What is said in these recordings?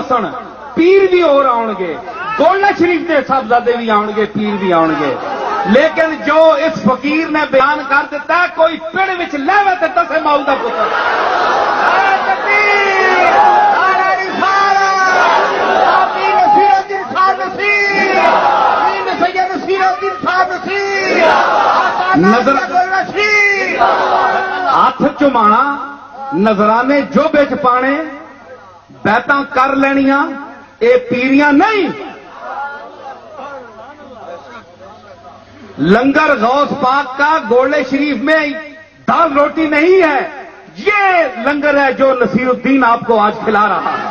ਆਸਣ ਪੀਰ ਵੀ ਹੋਰ ਆਉਣਗੇ, ਗੋਲਾ ਸ਼ਰੀਫ ਦੇ ਸਾਹਿਬਜ਼ਾਦੇ ਵੀ ਆਉਣਗੇ, ਪੀਰ ਵੀ ਆਉਣਗੇ। ਲੇਕਿਨ ਜੋ ਇਸ ਫਕੀਰ ਨੇ ਬਿਆਨ ਕਰ ਦਿੱਤਾ, ਕੋਈ ਪਿੰਡ ਵਿੱਚ ਲੈਵੇ ਤੇ ਦਸੇ ਮਾਊ ਦਾ ਪੁੱਤਰ। ਨਜ਼ਰ ਹੱਥ ਚੁਮਾਣਾ, ਨਜ਼ਰਾਨੇ ਜੋਬੇ ਚ ਪਾਣੇ, ਬੈਤਾਂ ਕਰ ਲੈਣੀਆਂ, ਇਹ ਪੀਰੀਆਂ نہیں۔ لنگر غوث پاک کا گولے شریف میں دال روٹی نہیں ہے، یہ لنگر ہے جو نصیر الدین آپ کو آج کھلا رہا ہے۔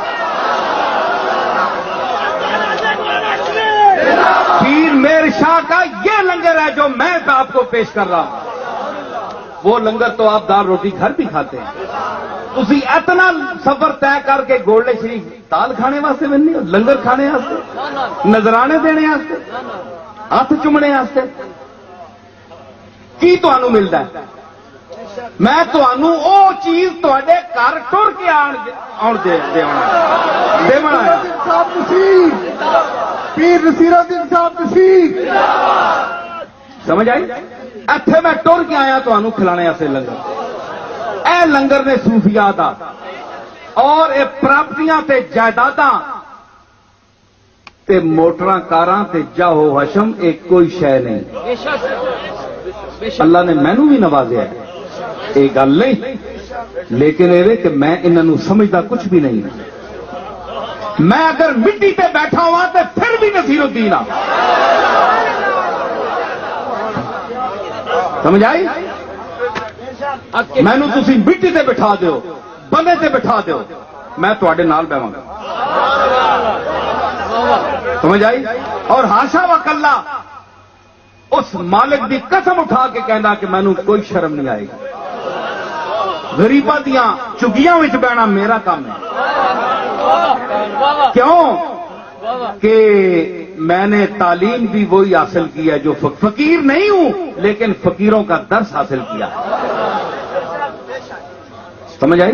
پیر میر شاہ کا یہ لنگر ہے جو میں آپ کو پیش کر رہا ہوں۔ وہ لنگر تو آپ دال روٹی گھر بھی کھاتے ہیں، تسی اتنا سفر طے کر کے گولڈے شریف دال کھانے واسطے بننی ہو، لنگر کھانے واسطے، نظرانے دینے واسطے، ہاتھ چومنے واسطے کی تانوں ملدا ہے؟ میں تانوں او چیز تواڈے گھر ٹر کے آن دیونا ہے۔ پیر نصیر الدین صاحب تشریف سمجھ آئی؟ ایتھے میں ٹر کے آیا تانوں کھلانے واسطے لنگر۔ اے لنگر نے صوفیاء دا اور اے پراپرٹیاں تے جائیداداں تے موٹراں کاراں تے جاہو حشم ایک کوئی شے نہیں۔ اللہ نے مینوں بھی نوازیا ہے، یہ گل نہیں، لیکن یہ کہ میں انہوں سمجھتا کچھ بھی نہیں۔ میں اگر مٹی تے بیٹھا ہوا تو پھر بھی نصیر الدین آ، سمجھ آئی؟ مینوں تسی مٹی تے بٹھا دیو، بندے تے بٹھا دیو، میں تواڈے نال بیواں گا، سمجھ آئی؟ اور ہاشا و کلا اس مالک دی قسم اٹھا کے کہنا کہ مینوں کوئی شرم نہیں آئے گی۔ غریباں دیاں چگیاں وچ بہنا میرا کام ہے، کیوں کہ میں نے تعلیم بھی وہی حاصل کی ہے جو فقیر نہیں ہوں لیکن فقیروں کا درس حاصل کیا ہے، سمجھ آئی؟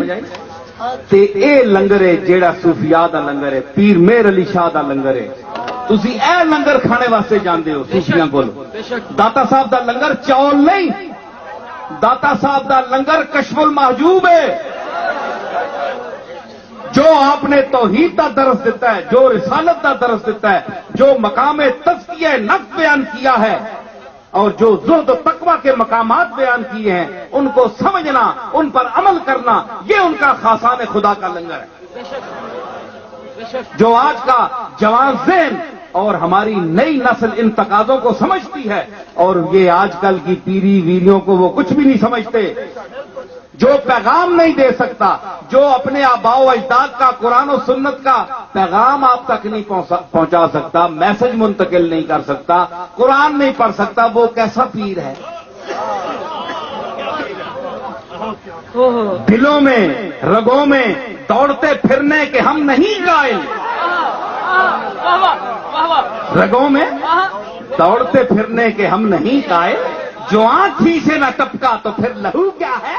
تے اے لنگر ہے جیڑا صوفیاء دا لنگر ہے، پیر میر علی شاہ دا لنگر ہے، تسی اے لنگر کھانے واسطے جاندے ہو صوفیاں کول۔ داتا صاحب دا لنگر چاول نہیں، داتا صاحب دا لنگر کشف المحجوب ہے، جو آپ نے توحید دا درس دیتا ہے، جو رسالت دا درس دیتا ہے، جو مقام تزکیہ نفس بیان کیا ہے اور جو زہد و تقوی کے مقامات بیان کیے ہیں، ان کو سمجھنا، ان پر عمل کرنا، یہ ان کا خاصان خدا کا لنگر ہے۔ جو آج کا جوان ذہن اور ہماری نئی نسل ان تقاضوں کو سمجھتی ہے، اور یہ آج کل کی پیری ویریوں کو وہ کچھ بھی نہیں سمجھتے، جو پیغام نہیں دے سکتا، جو اپنے آباء و اجداد کا قرآن و سنت کا پیغام آپ تک نہیں پہنچا سکتا، میسج منتقل نہیں کر سکتا، قرآن نہیں پڑھ سکتا، وہ کیسا پیر ہے؟ دلوں میں رگوں میں دوڑتے پھرنے کے ہم نہیں قائل، رگوں میں دوڑتے پھرنے کے ہم نہیں قائل، جو آنکھ ہی سے نہ ٹپکا تو پھر لہو کیا ہے؟